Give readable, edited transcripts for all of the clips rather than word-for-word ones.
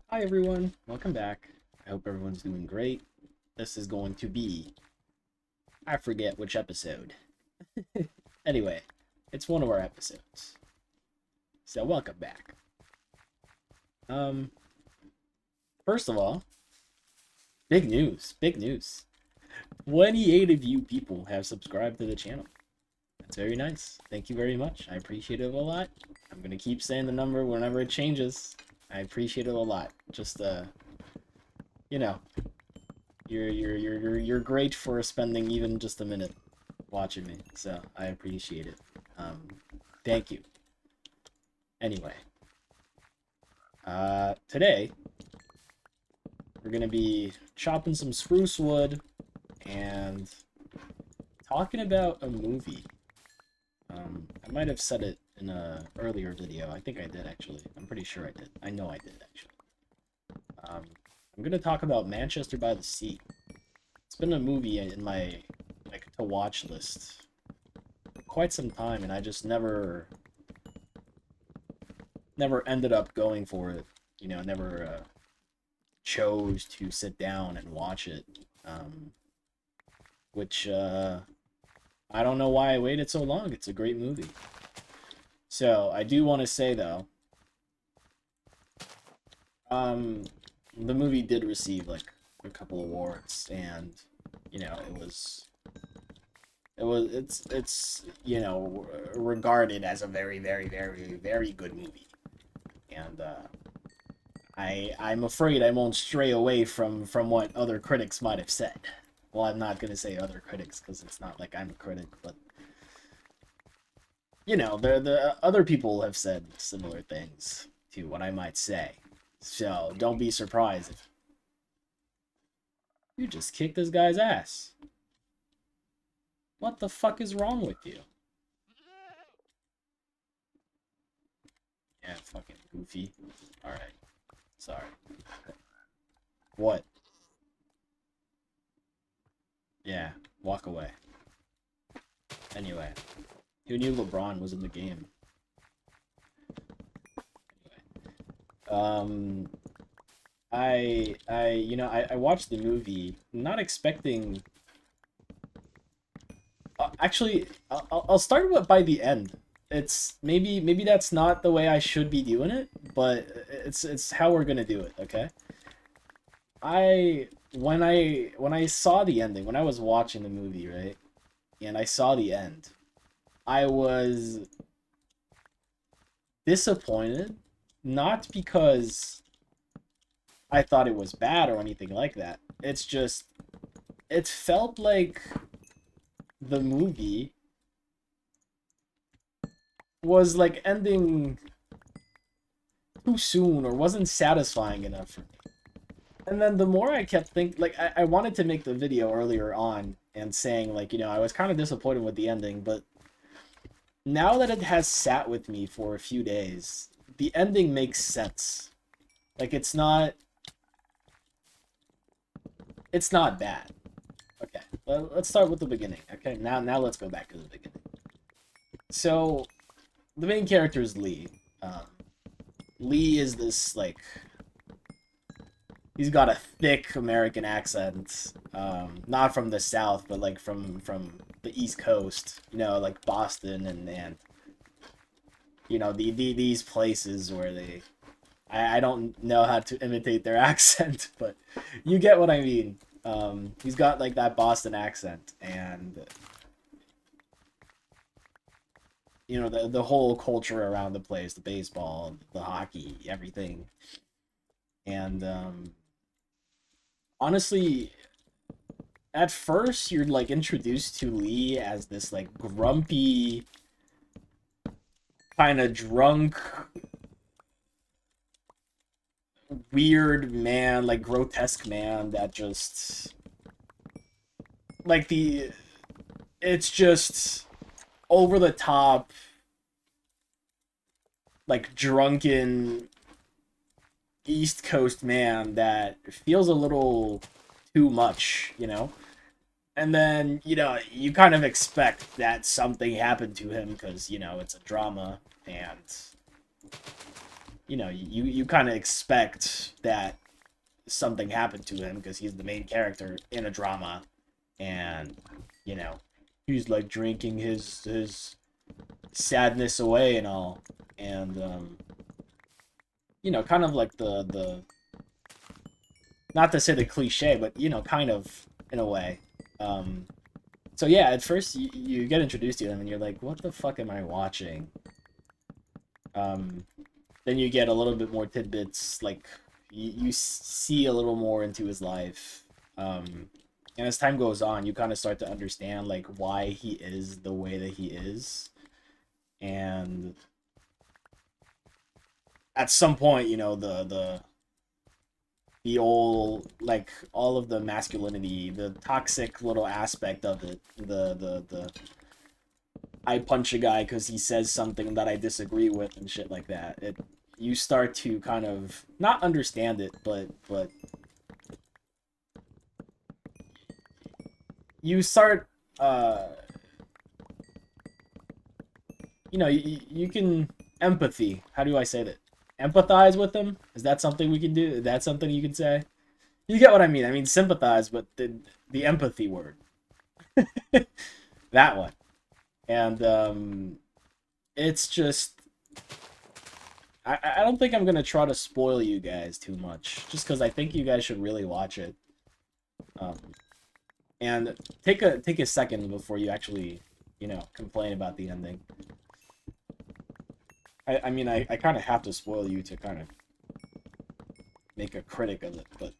Hi everyone, welcome back. I hope everyone's doing great. This is going to be, I forget which episode. Anyway, it's one of our episodes. So welcome back. Um, First of all, big news, big news. 28 of you people have subscribed to the channel. That's very nice. Thank you very much. I appreciate it a lot. I'm gonna keep saying the number whenever it changes. I appreciate it a lot. Just you know, you're great for spending even just a minute watching me, so I appreciate it. Um, Thank you. Anyway, today we're gonna be chopping some spruce wood and talking about a movie. I might have said it in a earlier video. I think I did actually. I'm pretty sure I did. I know I did actually. Um, I'm gonna talk about Manchester by the Sea. It's been a movie in my to watch list for quite some time, and I just never ended up going for it. You know, never chose to sit down and watch it. Which I don't know why I waited so long. It's a great movie. So I do want to say though, um, the movie did receive like a couple awards, and you know it's regarded as a very good movie, and I'm afraid I won't stray away from what other critics might have said. Well, I'm not gonna say other critics because it's not like I'm a critic, but the other people have said similar things to what I might say. So don't be surprised if you just kicked this guy's ass. What the fuck is wrong with you? Yeah, fucking goofy. Alright. Sorry. What? Yeah, walk away. Anyway, who knew LeBron was in the game? Um, I watched the movie, not expecting. Actually, I'll start with by the end. It's maybe that's not the way I should be doing it, but it's how we're gonna do it. Okay. When I saw the ending, when I was watching the movie, right, and I saw the end, I was disappointed, not because I thought it was bad or anything like that. It's just it felt like the movie was like ending too soon or wasn't satisfying enough for me. And then the more I kept thinking, like I wanted to make the video earlier on and saying like, I was kind of disappointed with the ending, but now that it has sat with me for a few days, the ending makes sense. Like it's not bad. Okay, let's start with the beginning. Okay, now let's go back to the beginning. So the main character is Lee. Lee is this like he's got a thick American accent, not from the South, but like from the East Coast. Like Boston and these places where I don't know how to imitate their accent, but you get what I mean. He's got like that Boston accent, and the whole culture around the place, the baseball, the hockey, everything. And honestly, at first you're like introduced to Lee as this like grumpy, kind of drunk, weird man, like grotesque man that just like it's just over the top, like drunken East Coast man that feels a little too much. And then, you kind of expect that something happened to him because, it's a drama, and you know, you kind of expect that something happened to him because he's the main character in a drama, and you know, he's like drinking his sadness away and all, and you know, kind of like the not to say the cliche, but you know, kind of in a way. Um, so yeah, at first you get introduced to him and you're like, what the fuck am I watching? Um, then you get a little bit more tidbits, like you see a little more into his life. And as time goes on, you kind of start to understand like why he is the way that he is. And at some point, you know, the old like all of the masculinity, the toxic little aspect of it, the I punch a guy because he says something that I disagree with and shit like that. It You start to kind of not understand it, but you start you know you can empathy. How do I say that? Empathize with them. Is that something we can do? Is that something you can say? You get what I mean. I mean sympathize, but the empathy word. That one. And it's just I don't think I'm gonna try to spoil you guys too much, just because I think you guys should really watch it. Um, and take a second before you actually, you know, complain about the ending. I mean I kind of have to spoil you to kind of make a critic of it, but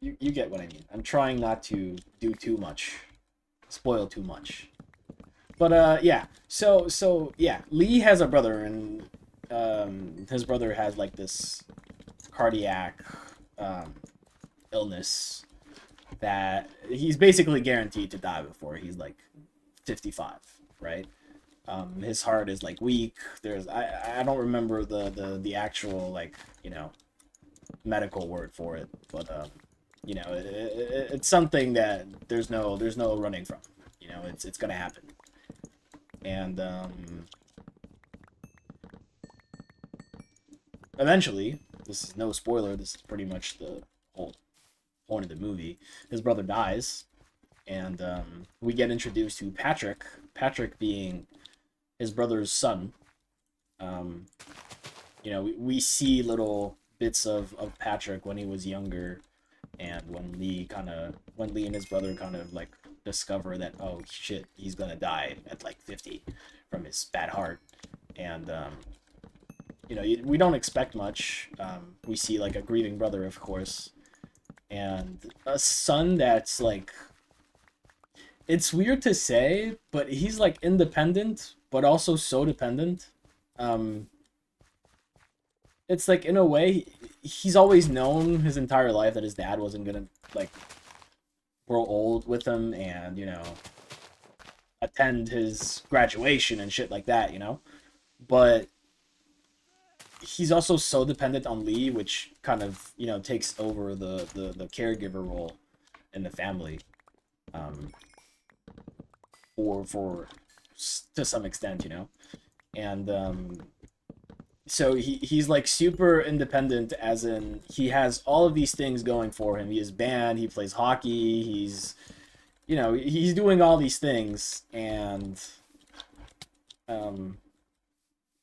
you get what I mean. I'm trying not to do too much, spoil too much. But yeah. So yeah, Lee has a brother, and his brother has like this cardiac um, illness that he's basically guaranteed to die before he's like 55, right? His heart is like weak. There's I don't remember the actual like, you know, medical word for it, but you know, it's something that there's no running from. You know, it's gonna happen. And eventually, this is no spoiler. This is pretty much the whole point of the movie. His brother dies, and we get introduced to Patrick. Patrick being his brother's son. Um, you know, we see little bits of Patrick when he was younger, and when Lee and his brother kind of like discover that, oh shit, he's gonna die at like 50 from his bad heart. And you know, we don't expect much. We see like a grieving brother, of course, and a son that's like, it's weird to say, but he's like independent, but also so dependent. Um, it's like in a way, he's always known his entire life that his dad wasn't gonna like grow old with him, and you know, attend his graduation and shit like that. You know, but he's also so dependent on Lee, which kind of, you know, takes over the caregiver role in the family. Um, for to some extent, you know, and so he's like super independent, as in he has all of these things going for him. He is band, he plays hockey, he's, you know, he's doing all these things, and um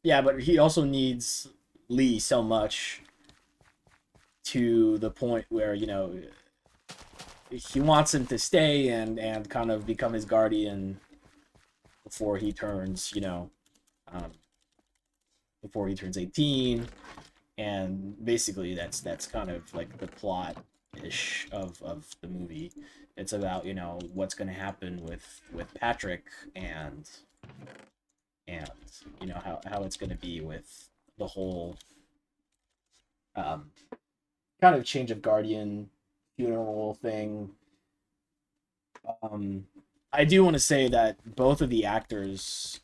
yeah, but he also needs Lee so much, to the point where, you know, he wants him to stay and kind of become his guardian before he turns, you know, um, before he turns 18. And basically that's kind of like the plot ish of the movie. It's about, you know, what's going to happen with Patrick, and you know how it's going to be with the whole um, kind of change of guardian funeral thing. um, I do want to say that both of the actors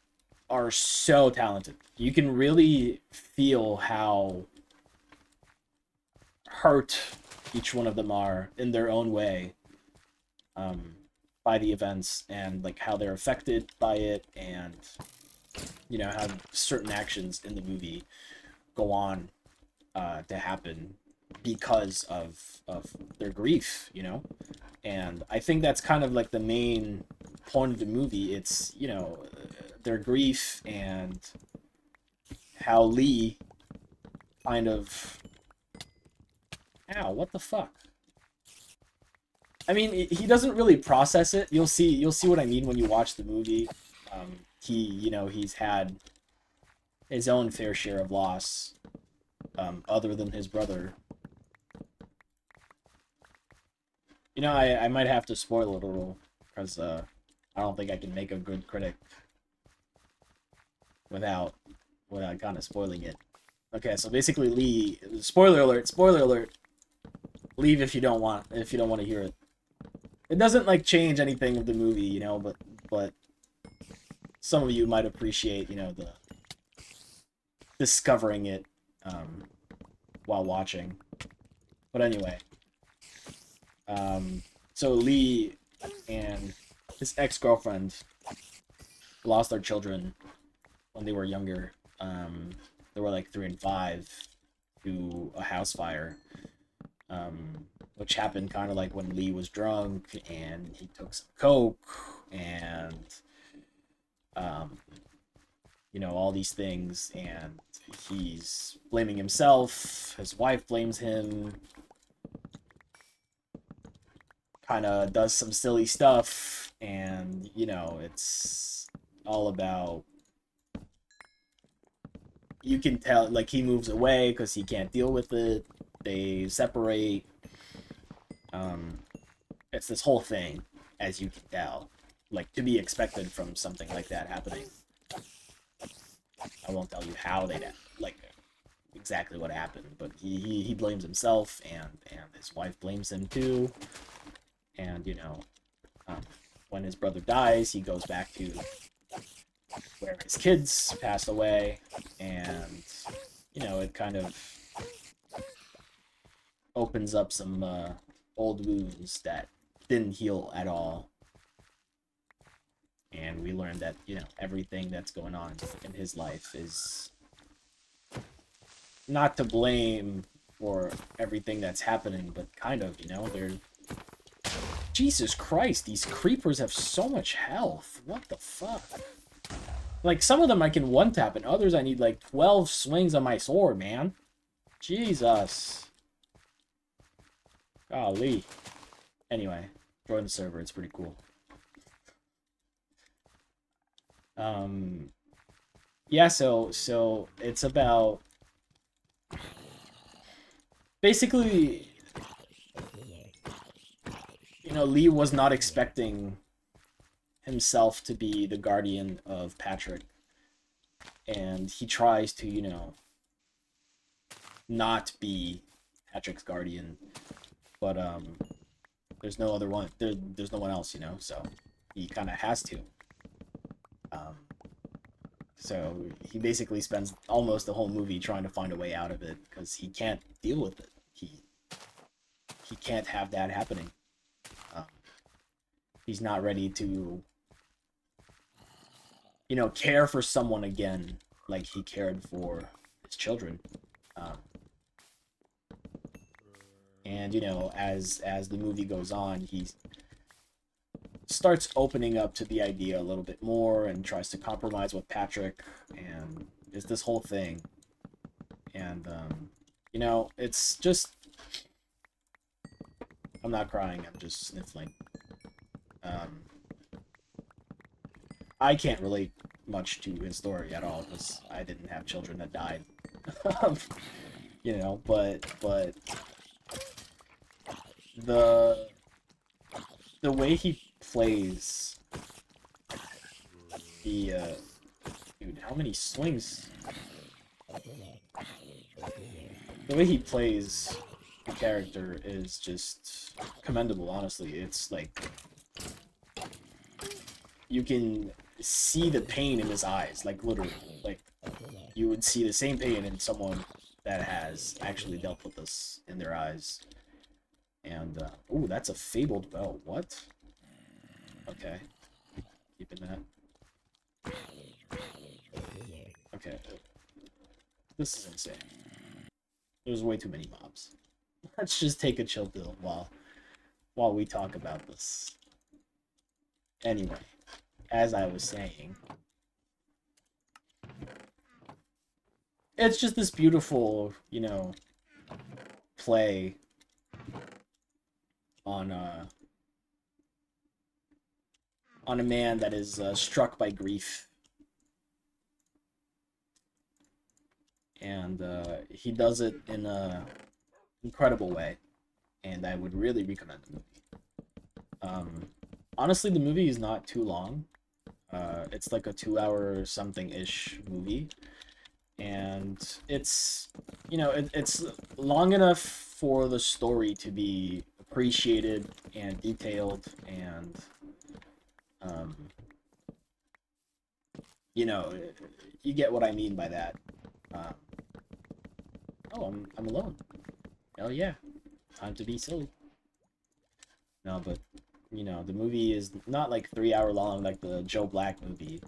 are so talented. You can really feel how hurt each one of them are in their own way, um, by the events, and like how they're affected by it, and you know how certain actions in the movie go on to happen because of their grief, you know. And I think that's kind of like the main point of the movie. It's, you know, their grief and how Lee kind of, ow, what the fuck. I mean, he doesn't really process it. You'll see what I mean when you watch the movie. He, you know, he's had his own fair share of loss, other than his brother. You know, I might have to spoil it a little, because I don't think I can make a good critic without kind of spoiling it. Okay, so basically, Lee. Spoiler alert! Spoiler alert! Leave if you don't want to hear it. It doesn't like change anything of the movie, you know, but some of you might appreciate, you know, the discovering it um, while watching. But anyway, so Lee and his ex-girlfriend lost their children when they were younger. They were like 3 and 5 to a house fire, which happened kind of like when Lee was drunk and he took some coke and you know, all these things, and he's blaming himself. His wife blames him. Kind of does some silly stuff, and you know, it's all about. You can tell, like, he moves away because he can't deal with it. They separate. Um, it's this whole thing, as you can tell, like to be expected from something like that happening. I won't tell you how they like exactly what happened, but he blames himself, and his wife blames him too. And you know, um, when his brother dies, he goes back to where his kids passed away, and you know, it kind of opens up some old wounds that didn't heal at all. And we learned that, you know, everything that's going on in his life is not to blame for everything that's happening, but kind of, you know, they're. Jesus Christ, these creepers have so much health. What the fuck? Like, some of them I can one-tap, and others I need, like, 12 swings on my sword, man. Jesus. Golly. Anyway, join the server. It's pretty cool. Yeah, so it's about... Basically, you know, Lee was not expecting himself to be the guardian of Patrick. And he tries to, you know, not be Patrick's guardian. But there's no other one. There's no one else, you know, so he kind of has to. So he basically spends almost the whole movie trying to find a way out of it because he can't deal with it. He can't have that happening. He's not ready to, you know, care for someone again like he cared for his children. And you know, as the movie goes on, he starts opening up to the idea a little bit more and tries to compromise with Patrick, and is this whole thing. And you know, it's just, I'm not crying, I'm just sniffling. I can't relate much to his story at all because I didn't have children that died. You know, but the way he plays the dude, how many swings? The way he plays the character is just commendable, honestly. It's like you can see the pain in his eyes, like literally. Like you would see the same pain in someone that has actually dealt with this in their eyes. And ooh, that's a fabled bow. What? Okay. Keeping that. Okay. This is insane. There's way too many mobs. Let's just take a chill pill while we talk about this. Anyway, as I was saying, it's just this beautiful, play on on a man that is struck by grief, and he does it in a incredible way, and I would really recommend the movie. Honestly, the movie is not too long. It's like a 2 hour something ish movie, and it's it's long enough for the story to be appreciated and detailed, and um, you know you get what I mean by that. Um, oh, I'm alone. Oh yeah, time to be silly. No, but the movie is not like 3 hour long like the Joe Black movie.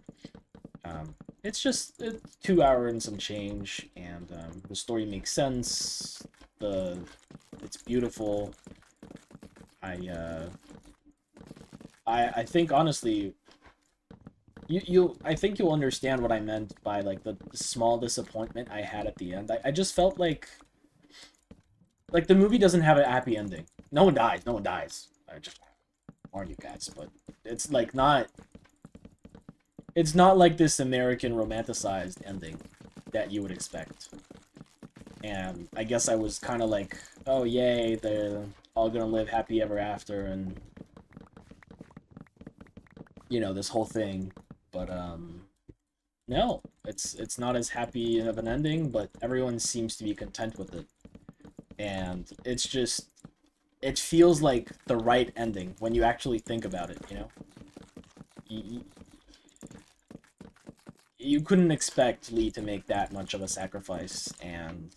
It's just 2 hour and some change, and the story makes sense. It's beautiful. I uh, I think honestly, I think you'll understand what I meant by like the small disappointment I had at the end. I just felt like the movie doesn't have a happy ending. No one dies. No one dies. I just warn you guys, but it's like not. It's not like this American romanticized ending that you would expect. And I guess I was kind of like, oh yay, they're all gonna live happy ever after, and this whole thing. But no, it's not as happy of an ending, but everyone seems to be content with it, and it feels like the right ending when you actually think about it. You, you couldn't expect Lee to make that much of a sacrifice, and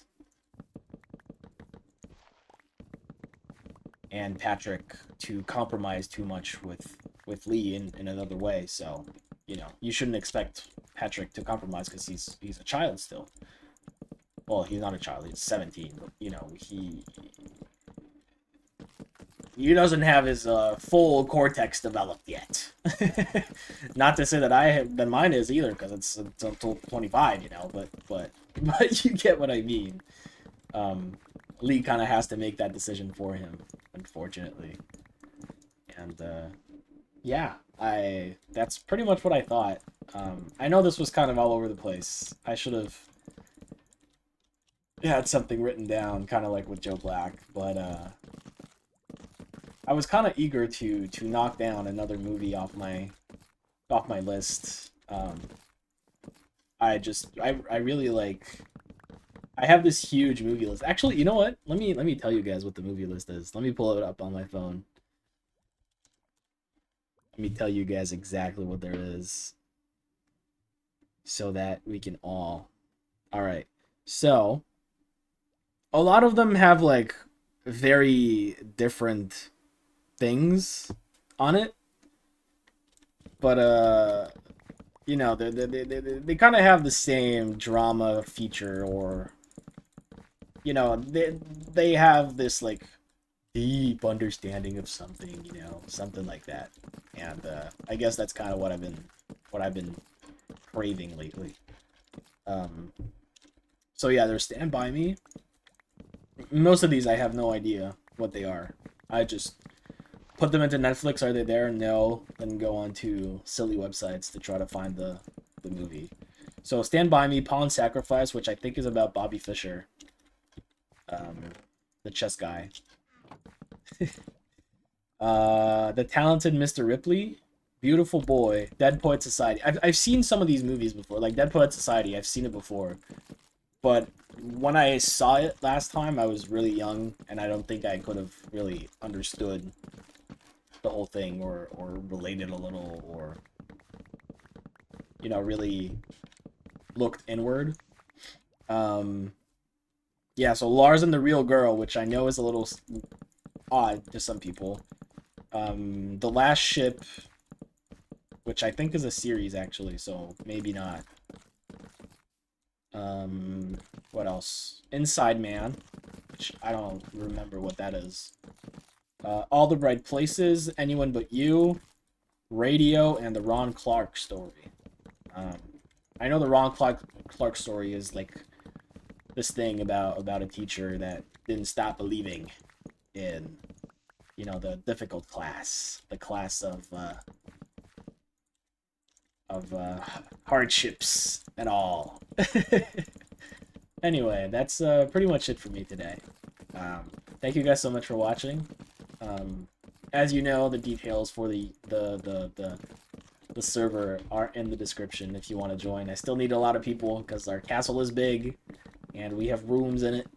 Patrick to compromise too much with Lee in another way. So, you shouldn't expect Patrick to compromise because he's a child still. Well, he's not a child; he's 17. But, he doesn't have his full cortex developed yet. Not to say that mine is either, because it's until 25, but you get what I mean. Lee kind of has to make that decision for him, unfortunately. And yeah, that's pretty much what I thought. I know this was kind of all over the place. I should have had something written down, kind of like with Joe Black, but I was kind of eager to knock down another movie off my list. I really like. I have this huge movie list. Actually, you know what? Let me tell you guys what the movie list is. Let me pull it up on my phone. Let me tell you guys exactly what there is, so that we can all. All right. So a lot of them have like very different things on it, but they kind of have the same drama feature, or they have this like deep understanding of something, something like that. And I guess that's kind of what I've been craving lately. Um, so yeah, there's Stand By Me. Most of these I have no idea what they are. I just put them into Netflix. Are they there? No. Then go on to silly websites to try to find the movie. So Stand By Me, Pawn Sacrifice, which I think is about Bobby Fischer, um, the chess guy. The Talented Mr. Ripley, Beautiful Boy, Dead Poet Society. I've seen some of these movies before, like Dead Poet Society. I've seen it before, but when I saw it last time, I was really young, and I don't think I could have really understood the whole thing, or related a little, or really looked inward. Um, yeah, so Lars and the Real Girl, which I know is a little odd to some people. The Last Ship, which I think is a series actually, so maybe not. What else? Inside Man, which I don't remember what that is. All the Right Places, Anyone But You, Radio, and the Ron Clark story. I know the Ron Clark story is like this thing about a teacher that didn't stop believing in, you know, the difficult class, the class of hardships and all. Anyway, that's pretty much it for me today. Thank you guys so much for watching. As you know, the details for the server are in the description if you want to join. I still need a lot of people because our castle is big and we have rooms in it,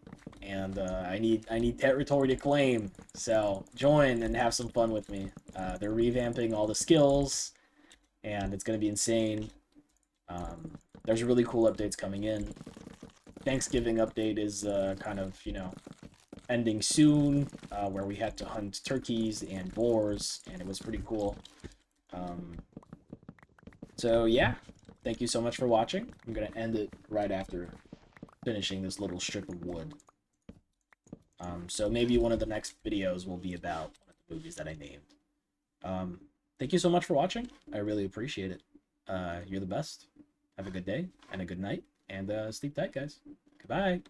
and I need territory to claim. So join and have some fun with me. They're revamping all the skills, and it's gonna be insane. There's really cool updates coming in. Thanksgiving update is kind of, you know, ending soon, where we had to hunt turkeys and boars, and it was pretty cool. So yeah, thank you so much for watching. I'm gonna end it right after finishing this little strip of wood. So maybe one of the next videos will be about one of the movies that I named. Thank you so much for watching. I really appreciate it. You're the best. Have a good day and a good night, and sleep tight, guys. Goodbye.